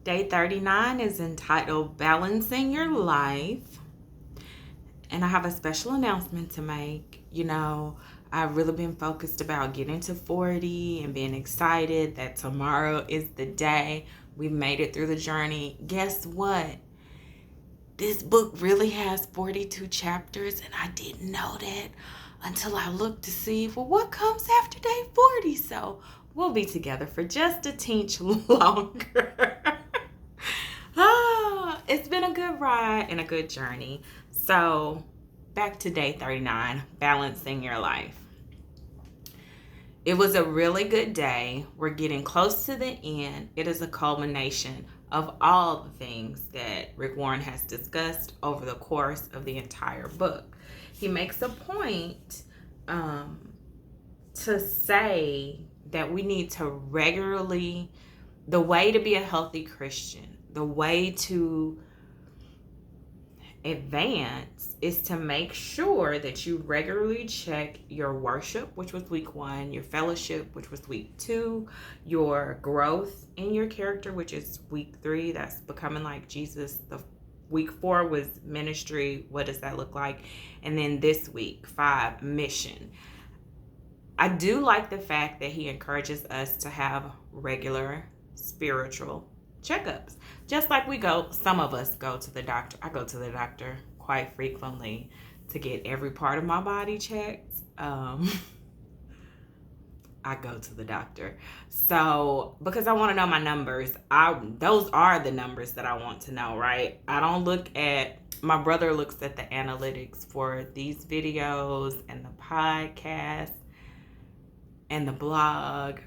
Day 39 is entitled Balancing Your Life. And I have a special announcement to make. I've really been focused about getting to 40 and being excited that tomorrow is the day. We made it through the journey. Guess what? This book really has 42 chapters, and I didn't know that until I looked to see, what comes after day 40? So we'll be together for just a teeny longer. It's been a good ride and a good journey. So back to day 39, balancing your life. It was a really good day. We're getting close to the end. It is a culmination of all the things that Rick Warren has discussed over the course of the entire book. He makes a point to say that we need to regularly, the way to be a healthy Christian, the way to advance is to make sure that you regularly check your worship, which was week 1, your fellowship, which was week 2, your growth in your character, which is week 3, that's becoming like Jesus. The week 4 was ministry. What does that look like? And then this week 5, mission. I do like the fact that he encourages us to have regular spiritual checkups. Just like some of us go to the doctor. I go to the doctor quite frequently to get every part of my body checked. I go to the doctor. So, because I want to know my numbers, those are the numbers that I want to know, right? I don't my brother looks at the analytics for these videos and the podcast and the blog,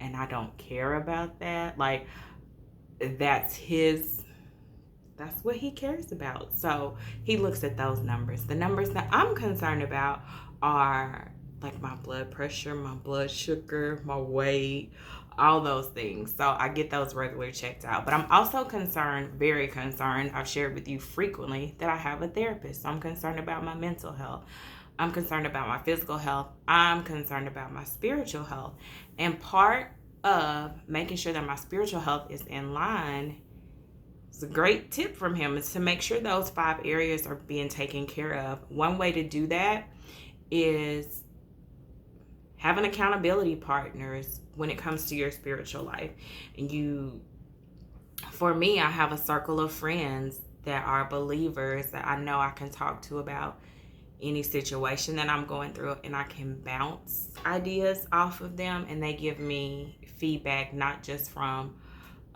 and I don't care about that. Like, that's what he cares about. So he looks at those numbers. The numbers that I'm concerned about are like my blood pressure, my blood sugar, my weight, all those things. So I get those regularly checked out. But I'm also concerned, very concerned, I've shared with you frequently, that I have a therapist. So I'm concerned about my mental health. I'm concerned about my physical health. I'm concerned about my spiritual health. And part of making sure that my spiritual health is in line, it's a great tip from him, is to make sure those 5 areas are being taken care of. One way to do that is having accountability partners when it comes to your spiritual life. And for me, I have a circle of friends that are believers that I know I can talk to about any situation that I'm going through, and I can bounce ideas off of them, and they give me feedback, not just from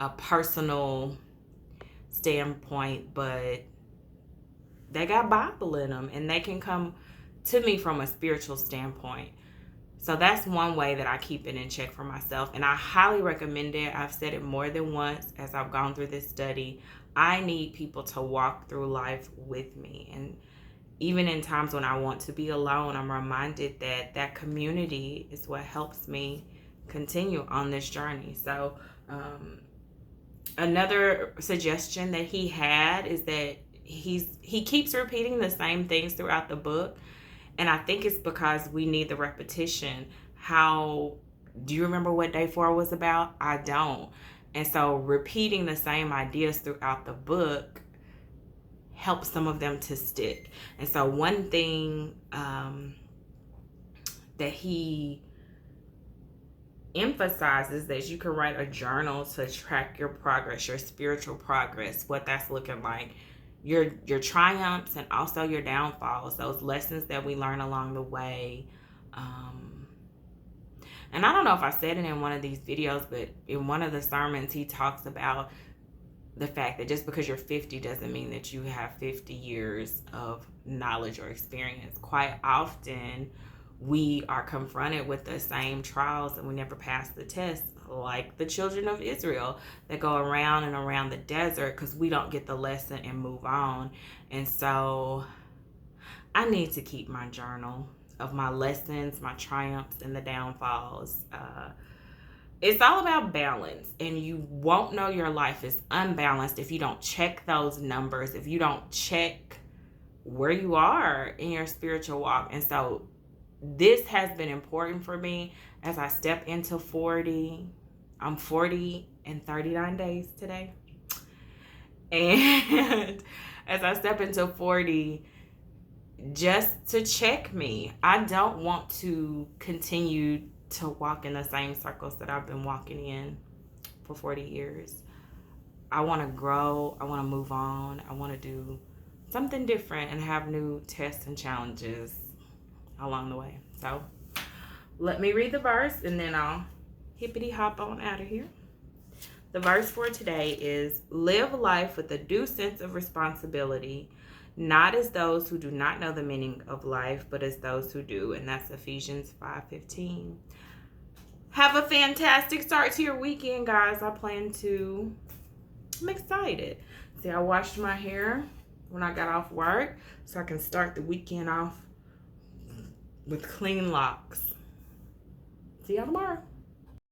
a personal standpoint, but they got Bible in them, and they can come to me from a spiritual standpoint. So that's one way that I keep it in check for myself, and I highly recommend it. I've said it more than once as I've gone through this study. I need people to walk through life with me, and even in times when I want to be alone, I'm reminded that community is what helps me continue on this journey. So another suggestion that he had is that he keeps repeating the same things throughout the book. And I think it's because we need the repetition. Do you remember what day 4 was about? I don't. And so repeating the same ideas throughout the book helps some of them to stick. And so one thing that he emphasizes that you can write a journal to track your progress, your spiritual progress, what that's looking like, your triumphs and also your downfalls, those lessons that we learn along the way. And I don't know if I said it in one of these videos, but in one of the sermons, he talks about the fact that just because you're 50 doesn't mean that you have 50 years of knowledge or experience. Quite often, we are confronted with the same trials and we never pass the test, like the children of Israel that go around and around the desert because we don't get the lesson and move on. And so I need to keep my journal of my lessons, my triumphs, and the downfalls. It's all about balance, and you won't know your life is unbalanced if you don't check those numbers, if you don't check where you are in your spiritual walk. And so this has been important for me as I step into 40. I'm 40 39 days today. And as I step into 40, just to check me. I don't want to continue to walk in the same circles that I've been walking in for 40 years. I want to grow. I want to move on. I want to do something different and have new tests and challenges along the way. So let me read the verse and then I'll hippity hop on out of here. The verse for today is, live life with a due sense of responsibility, not as those who do not know the meaning of life, but as those who do. And that's Ephesians 5:15. Have a fantastic start to your weekend, guys. I'm excited. See, I washed my hair when I got off work so I can start the weekend off with clean locks. See y'all tomorrow.